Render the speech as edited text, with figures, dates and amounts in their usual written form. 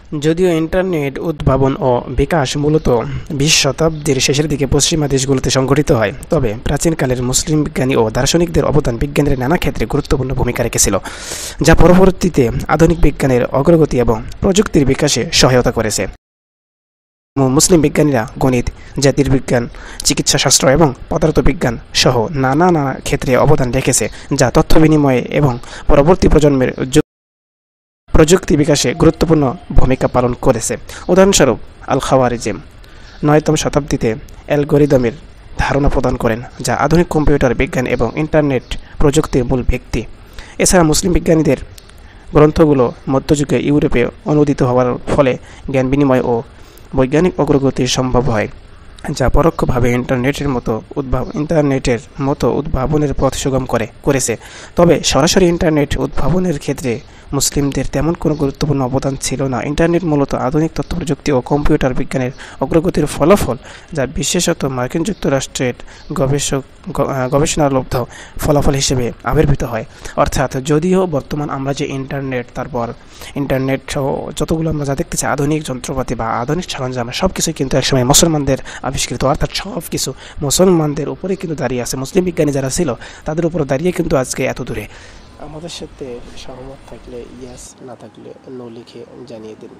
যদিও ইন্টারনেট উদ্ভাবন ও বিকাশ মূলত 20 শতাব্দীর শেষের দিকে পশ্চিমা দেশগুলোতে সংঘটিত হয়, তবে প্রাচীনকালের মুসলিম বিজ্ঞানী ও দার্শনিকদের অবদান বিজ্ঞানের নানা ক্ষেত্রে গুরুত্বপূর্ণ ভূমিকা রেখেছিল, যা পরবর্তীতে আধুনিক বিজ্ঞানের অগ্রগতি এবং প্রযুক্তির বিকাশে সহায়তা করেছে। মুসলিম বিজ্ঞানীরা গণিত, জ্যোতির্বিজ্ঞান, চিকিৎসাশাস্ত্র এবং পদার্থবিজ্ঞান সহ নানা ক্ষেত্রে অবদান রেখেছে, যা তথ্য বিনিময়ে এবং পরবর্তী প্রজন্মের প্রযুক্তি বিকাশে গুরুত্বপূর্ণ ভূমিকা পালন করেছে। উদাহরণস্বরূপ আল-খাওয়ারিজম 9তম শতাব্দীতে অ্যালগরিদমের ধারণা প্রদান করেন, যা আধুনিক কম্পিউটার বিজ্ঞান এবং ইন্টারনেট প্রযুক্তির মূল ভিত্তি। এছাড়া মুসলিম বিজ্ঞানীদের গ্রন্থগুলো মধ্যযুগে ইউরোপে অনুদিত হওয়ার ফলে জ্ঞান বিনিময় ও বৈজ্ঞানিক অগ্রগতি সম্ভব হয়, যা পরোক্ষভাবে ইন্টারনেটের মতো উদ্ভাবনের পথ সুগম করেছে। তবে সরাসরি ইন্টারনেট উদ্ভাবনের ক্ষেত্রে মুসলিমদের তেমন কোনো গুরুত্বপূর্ণ অবদান ছিল না। ইন্টারনেট মূলত আধুনিক তথ্য প্রযুক্তি ও কম্পিউটার বিজ্ঞানের অগ্রগতির ফলাফল, যা বিশেষত মার্কিন যুক্তরাষ্ট্রের গবেষণালব্ধ ফলাফল হিসেবে আবির্ভূত হয়। অর্থাৎ যদিও বর্তমান আমরা যে ইন্টারনেট সহ যতগুলো আমরা যা দেখতেছি আধুনিক যন্ত্রপাতি বা আধুনিক সরঞ্জাম, সব কিছুই কিন্তু একসময় মুসলমানদের আবিষ্কৃত। অর্থাৎ সব কিছু মুসলমানদের উপরে কিন্তু দাঁড়িয়ে আছে। মুসলিম বিজ্ঞানী যারা ছিল তাদের উপর দাঁড়িয়ে কিন্তু আজকে এত দূরে। আমাদের সাথে সহমত থাকলে ইয়েস, না থাকলে নো লিখে জানিয়ে দিন।